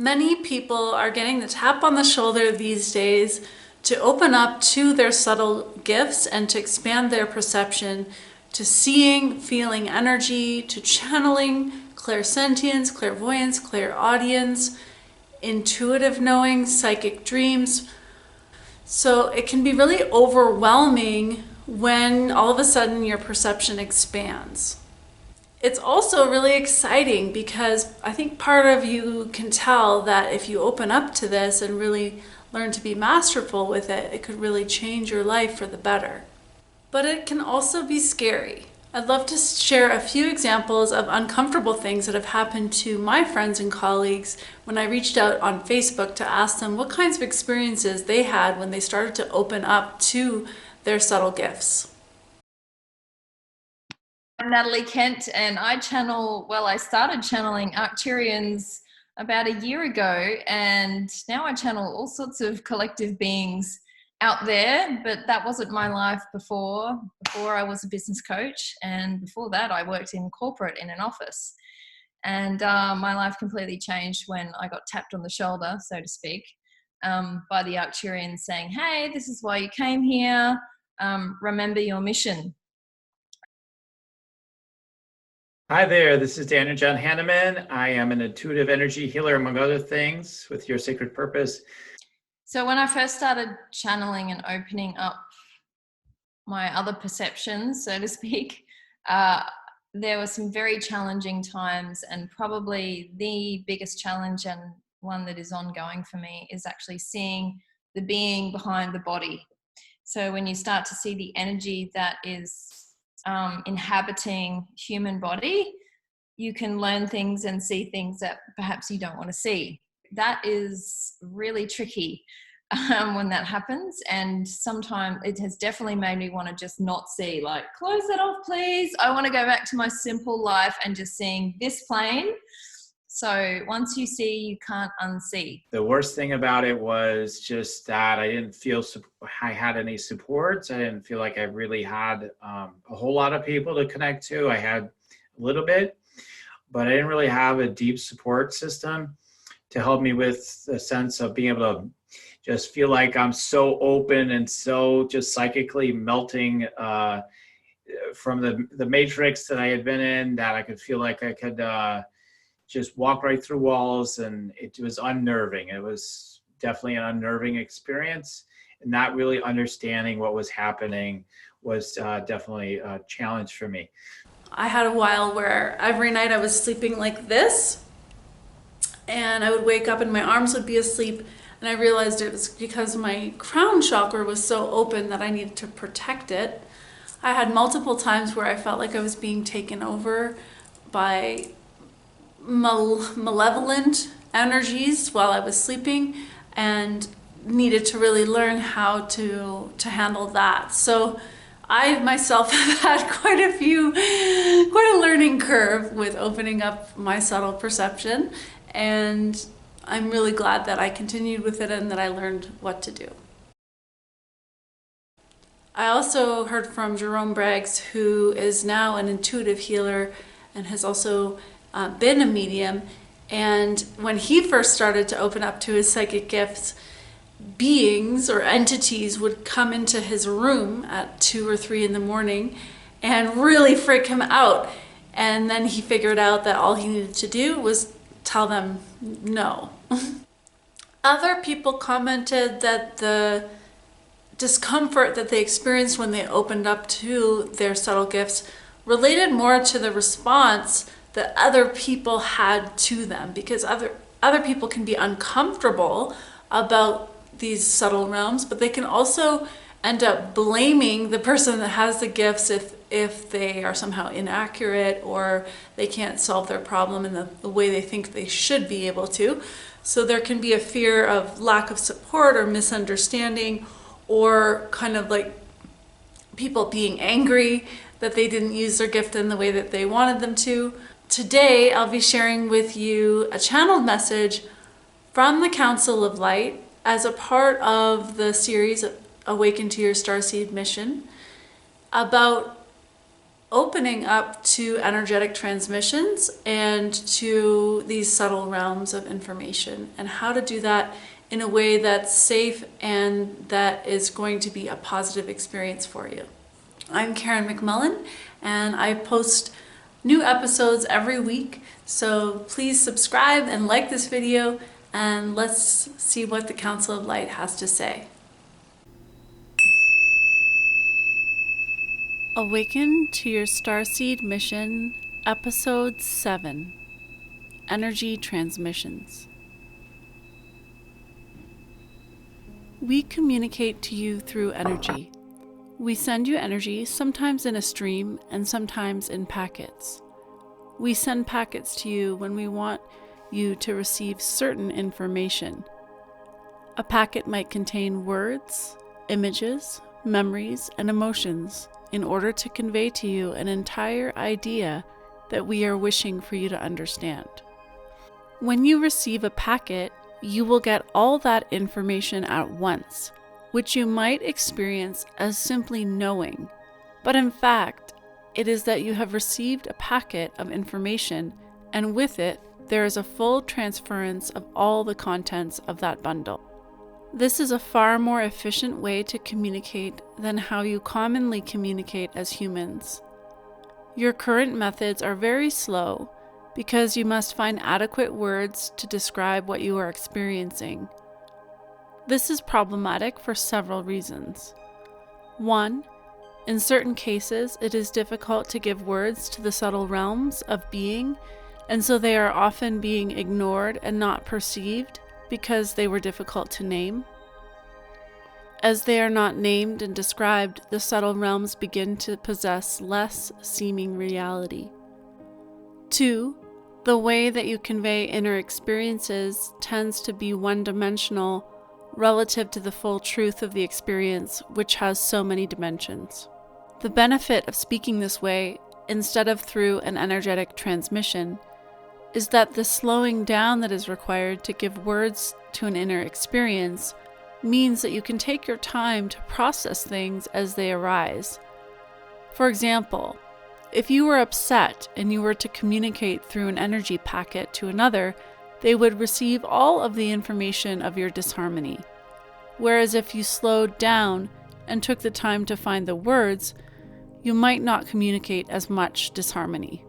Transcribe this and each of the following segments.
Many people are getting the tap on the shoulder these days to open up to their subtle gifts and to expand their perception to seeing, feeling energy, to channeling, clairsentience, clairvoyance, clairaudience, intuitive knowing, psychic dreams. So it can be really overwhelming when all of a sudden your perception expands. It's also really exciting because I think part of you can tell that if you open up to this and really learn to be masterful with it, it could really change your life for the better. But it can also be scary. I'd love to share a few examples of uncomfortable things that have happened to my friends and colleagues when I reached out on Facebook to ask them what kinds of experiences they had when they started to open up to their subtle gifts. I'm Natalie Kent, and I started channeling Arcturians about a year ago, and now I channel all sorts of collective beings out there, but that wasn't my life before. Before I was a business coach, and before that I worked in corporate in an office. And my life completely changed when I got tapped on the shoulder, so to speak, by the Arcturians saying, hey, this is why you came here, remember your mission. Hi there, this is Daniel John Hanneman. I am an intuitive energy healer, among other things, with Your Sacred Purpose. So when I first started channeling and opening up my other perceptions, so to speak, there were some very challenging times, and probably the biggest challenge, and one that is ongoing for me, is actually seeing the being behind the body. So when you start to see the energy that is inhabiting human body, you can learn things and see things that perhaps you don't want to see. That is really tricky when that happens, and sometimes it has definitely made me want to just not see, like, close that off please, I want to go back to my simple life and just seeing this plane. So once you see, you can't unsee. The worst thing about it was just that I didn't feel I had any supports. I didn't feel like I really had a whole lot of people to connect to. I had a little bit, but I didn't really have a deep support system to help me with the sense of being able to just feel like I'm so open and so just psychically melting from the matrix that I had been in, that I could feel like I could just walk right through walls, and it was unnerving. It was definitely an unnerving experience, and not really understanding what was happening was definitely a challenge for me. I had a while where every night I was sleeping like this, and I would wake up and my arms would be asleep, and I realized it was because my crown chakra was so open that I needed to protect it. I had multiple times where I felt like I was being taken over by malevolent energies while I was sleeping, and needed to really learn how to handle that. So I myself have had quite a learning curve with opening up my subtle perception, and I'm really glad that I continued with it and that I learned what to do. I also heard from Jerome Braggs, who is now an intuitive healer and has also been a medium. And when he first started to open up to his psychic gifts, beings or entities would come into his room at 2 or 3 in the morning and really freak him out. And then he figured out that all he needed to do was tell them no. Other people commented that the discomfort that they experienced when they opened up to their subtle gifts related more to the response that other people had to them, because other people can be uncomfortable about these subtle realms, but they can also end up blaming the person that has the gifts if they are somehow inaccurate or they can't solve their problem in the way they think they should be able to. So there can be a fear of lack of support or misunderstanding, or kind of like people being angry that they didn't use their gift in the way that they wanted them to. Today, I'll be sharing with you a channeled message from the Council of Light as a part of the series Awaken to Your Starseed mission about opening up to energetic transmissions and to these subtle realms of information, and how to do that in a way that's safe and that is going to be a positive experience for you. I'm Karen McMullen, and I post new episodes every week, so please subscribe and like this video, and let's see what the Council of Light has to say. Awaken to your Starseed mission, Episode 7, Energy Transmissions. We communicate to you through energy. We send you energy, sometimes in a stream and sometimes in packets. We send packets to you when we want you to receive certain information. A packet might contain words, images, memories, and emotions in order to convey to you an entire idea that we are wishing for you to understand. When you receive a packet, you will get all that information at once, which you might experience as simply knowing, but in fact, it is that you have received a packet of information, and with it, there is a full transference of all the contents of that bundle. This is a far more efficient way to communicate than how you commonly communicate as humans. Your current methods are very slow because you must find adequate words to describe what you are experiencing. This is problematic for several reasons. 1. In certain cases, it is difficult to give words to the subtle realms of being, and so they are often being ignored and not perceived because they were difficult to name. As they are not named and described, the subtle realms begin to possess less seeming reality. 2. The way that you convey inner experiences tends to be one-dimensional relative to the full truth of the experience, which has so many dimensions. The benefit of speaking this way, instead of through an energetic transmission, is that the slowing down that is required to give words to an inner experience means that you can take your time to process things as they arise. For example, if you were upset and you were to communicate through an energy packet to another, they would receive all of the information of your disharmony. Whereas if you slowed down and took the time to find the words, you might not communicate as much disharmony.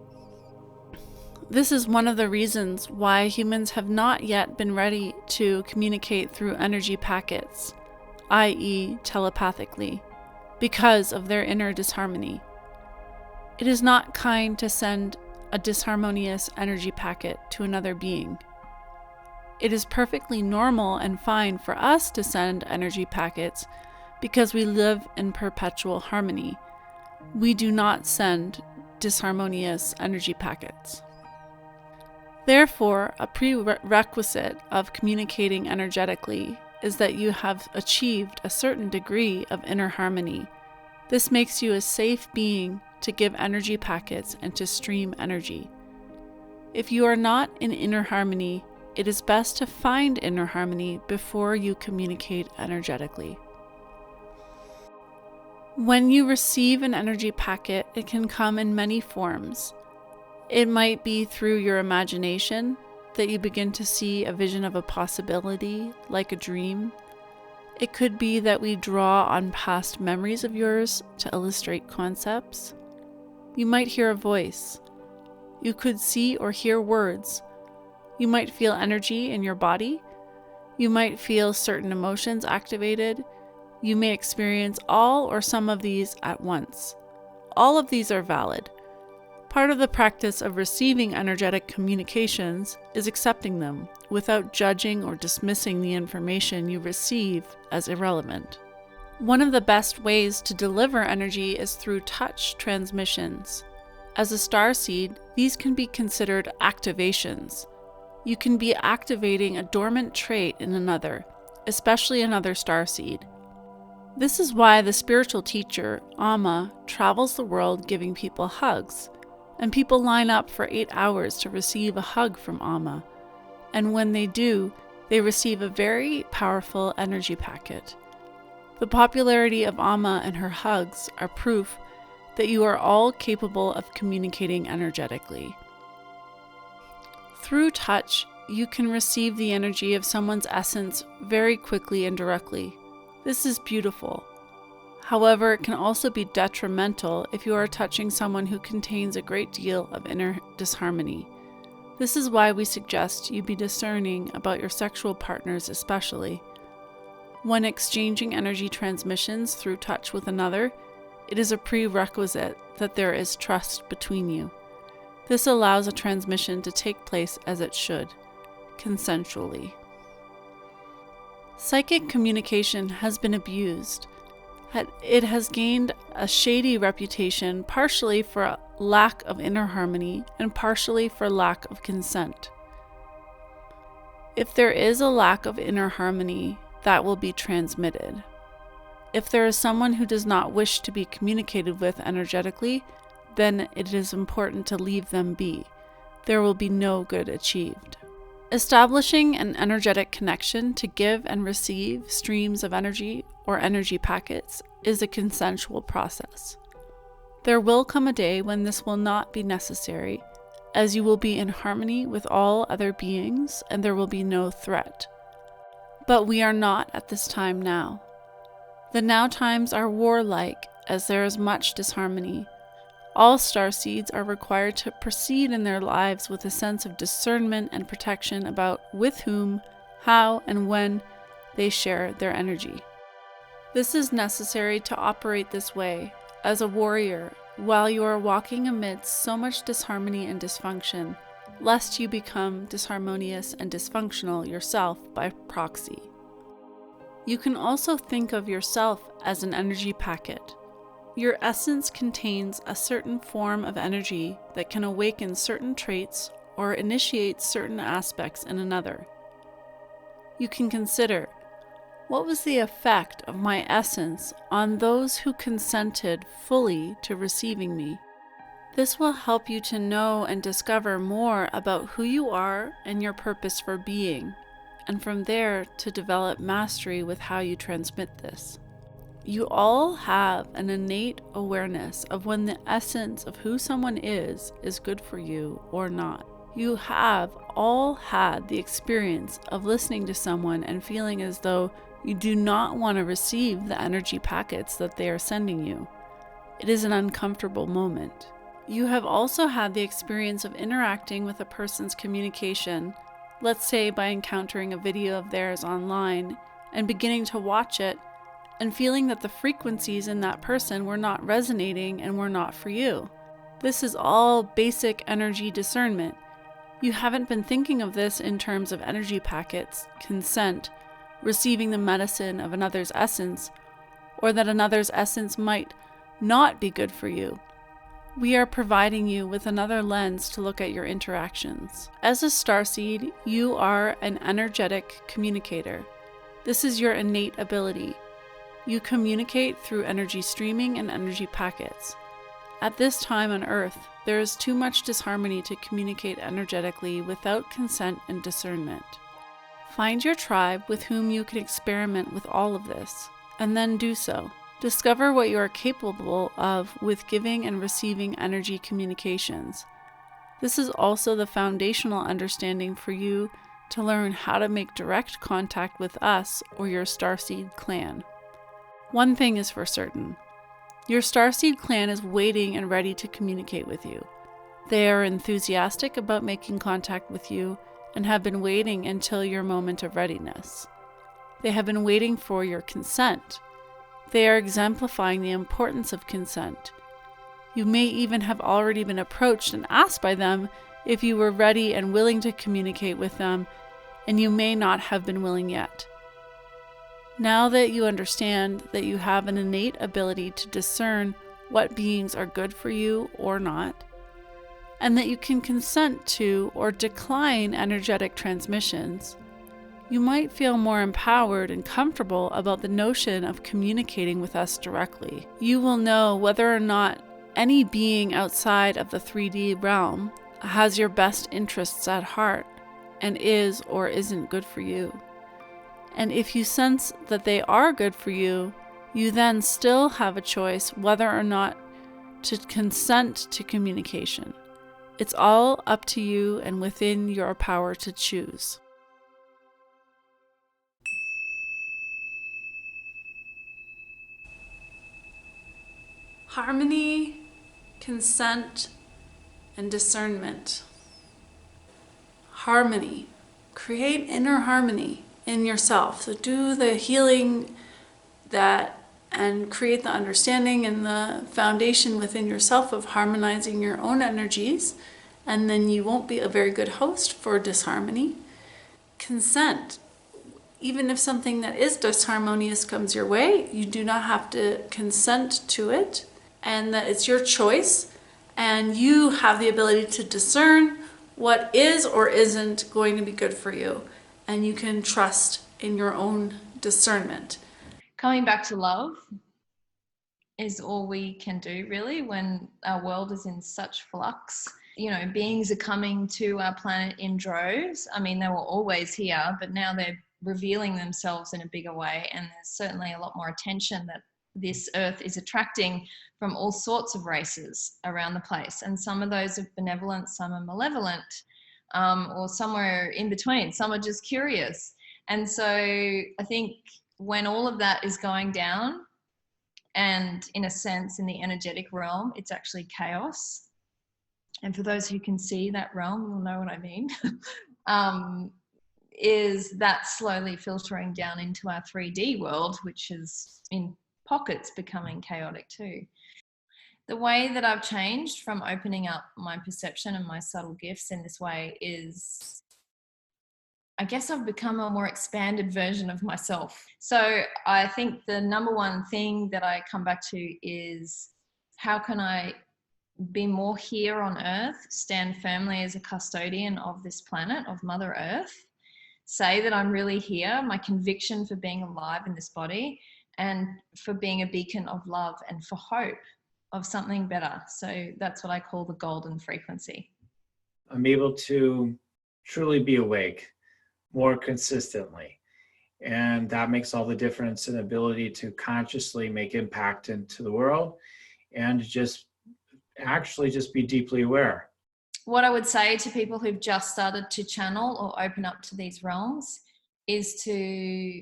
This is one of the reasons why humans have not yet been ready to communicate through energy packets, i.e. telepathically, because of their inner disharmony. It is not kind to send a disharmonious energy packet to another being. It is perfectly normal and fine for us to send energy packets because we live in perpetual harmony. We do not send disharmonious energy packets. Therefore, a prerequisite of communicating energetically is that you have achieved a certain degree of inner harmony. This makes you a safe being to give energy packets and to stream energy. If you are not in inner harmony, it is best to find inner harmony before you communicate energetically. When you receive an energy packet, it can come in many forms. It might be through your imagination that you begin to see a vision of a possibility, like a dream. It could be that we draw on past memories of yours to illustrate concepts. You might hear a voice. You could see or hear words. You might feel energy in your body. You might feel certain emotions activated. You may experience all or some of these at once. All of these are valid. Part of the practice of receiving energetic communications is accepting them without judging or dismissing the information you receive as irrelevant. One of the best ways to deliver energy is through touch transmissions. As a starseed, these can be considered activations. You can be activating a dormant trait in another, especially another starseed. This is why the spiritual teacher, Amma, travels the world giving people hugs, and people line up for 8 hours to receive a hug from Amma. And when they do, they receive a very powerful energy packet. The popularity of Amma and her hugs are proof that you are all capable of communicating energetically. Through touch, you can receive the energy of someone's essence very quickly and directly. This is beautiful. However, it can also be detrimental if you are touching someone who contains a great deal of inner disharmony. This is why we suggest you be discerning about your sexual partners especially. When exchanging energy transmissions through touch with another, it is a prerequisite that there is trust between you. This allows a transmission to take place as it should, consensually. Psychic communication has been abused. It has gained a shady reputation partially for a lack of inner harmony and partially for lack of consent. If there is a lack of inner harmony, that will be transmitted. If there is someone who does not wish to be communicated with energetically, then it is important to leave them be. There will be no good achieved. Establishing an energetic connection to give and receive streams of energy or energy packets is a consensual process. There will come a day when this will not be necessary, as you will be in harmony with all other beings and there will be no threat. But we are not at this time now. The now times are warlike, as there is much disharmony. All starseeds are required to proceed in their lives with a sense of discernment and protection about with whom, how, and when they share their energy. This is necessary to operate this way, as a warrior, while you are walking amidst so much disharmony and dysfunction, lest you become disharmonious and dysfunctional yourself by proxy. You can also think of yourself as an energy packet. Your essence contains a certain form of energy that can awaken certain traits or initiate certain aspects in another. You can consider, what was the effect of my essence on those who consented fully to receiving me? This will help you to know and discover more about who you are and your purpose for being, and from there to develop mastery with how you transmit this. You all have an innate awareness of when the essence of who someone is good for you or not. You have all had the experience of listening to someone and feeling as though you do not want to receive the energy packets that they are sending you. It is an uncomfortable moment. You have also had the experience of interacting with a person's communication, let's say by encountering a video of theirs online and beginning to watch it and feeling that the frequencies in that person were not resonating and were not for you. This is all basic energy discernment. You haven't been thinking of this in terms of energy packets, consent, receiving the medicine of another's essence, or that another's essence might not be good for you. We are providing you with another lens to look at your interactions. As a starseed, you are an energetic communicator. This is your innate ability. You communicate through energy streaming and energy packets. At this time on Earth, there is too much disharmony to communicate energetically without consent and discernment. Find your tribe with whom you can experiment with all of this, and then do so. Discover what you are capable of with giving and receiving energy communications. This is also the foundational understanding for you to learn how to make direct contact with us or your Starseed clan. One thing is for certain. Your Starseed clan is waiting and ready to communicate with you. They are enthusiastic about making contact with you and have been waiting until your moment of readiness. They have been waiting for your consent. They are exemplifying the importance of consent. You may even have already been approached and asked by them if you were ready and willing to communicate with them, and you may not have been willing yet. Now that you understand that you have an innate ability to discern what beings are good for you or not, and that you can consent to or decline energetic transmissions, you might feel more empowered and comfortable about the notion of communicating with us directly. You will know whether or not any being outside of the 3D realm has your best interests at heart and is or isn't good for you. And if you sense that they are good for you, you then still have a choice whether or not to consent to communication. It's all up to you and within your power to choose. Harmony, consent, and discernment. Harmony. Create inner harmony in yourself. So do the healing and create the understanding and the foundation within yourself of harmonizing your own energies, and then you won't be a very good host for disharmony. Consent. Even if something that is disharmonious comes your way, you do not have to consent to it, and that it's your choice, and you have the ability to discern what is or isn't going to be good for you, and you can trust in your own discernment. Coming back to love is all we can do, really, when our world is in such flux. You know, beings are coming to our planet in droves. I mean, they were always here, but now they're revealing themselves in a bigger way, and there's certainly a lot more attention that this earth is attracting from all sorts of races around the place, and some of those are benevolent, some are malevolent, or somewhere in between. Some are just curious. And so I think when all of that is going down, and in a sense in the energetic realm, it's actually chaos, and for those who can see that realm will know what I mean, is that slowly filtering down into our 3D world, which is in pockets becoming chaotic too. The way that I've changed from opening up my perception and my subtle gifts in this way is, I guess I've become a more expanded version of myself. So I think the number one thing that I come back to is, how can I be more here on Earth, stand firmly as a custodian of this planet, of Mother Earth, say that I'm really here, my conviction for being alive in this body, and for being a beacon of love and for hope of something better. So that's what I call the golden frequency. I'm able to truly be awake more consistently. And that makes all the difference in ability to consciously make impact into the world and just be deeply aware. What I would say to people who've just started to channel or open up to these realms is to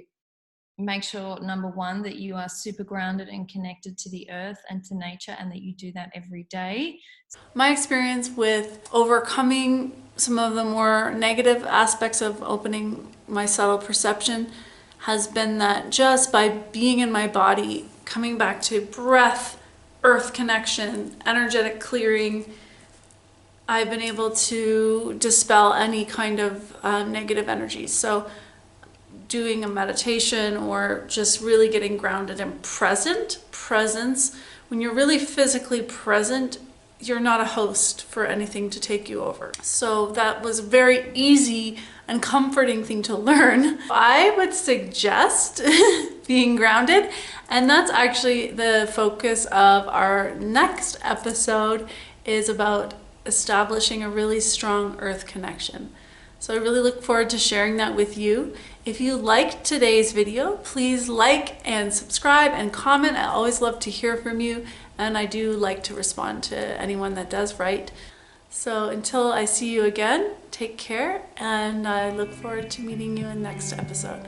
make sure, number one, that you are super grounded and connected to the earth and to nature, and that you do that every day. My experience with overcoming some of the more negative aspects of opening my subtle perception has been that just by being in my body, coming back to breath, earth connection, energetic clearing, I've been able to dispel any kind of negative energies. So doing a meditation or just really getting grounded in presence, when you're really physically present, you're not a host for anything to take you over. So that was a very easy and comforting thing to learn. I would suggest being grounded, and that's actually the focus of our next episode, is about establishing a really strong earth connection. So I really look forward to sharing that with you. If you liked today's video, please like and subscribe and comment. I always love to hear from you, and I do like to respond to anyone that does write. So until I see you again, take care, and I look forward to meeting you in the next episode.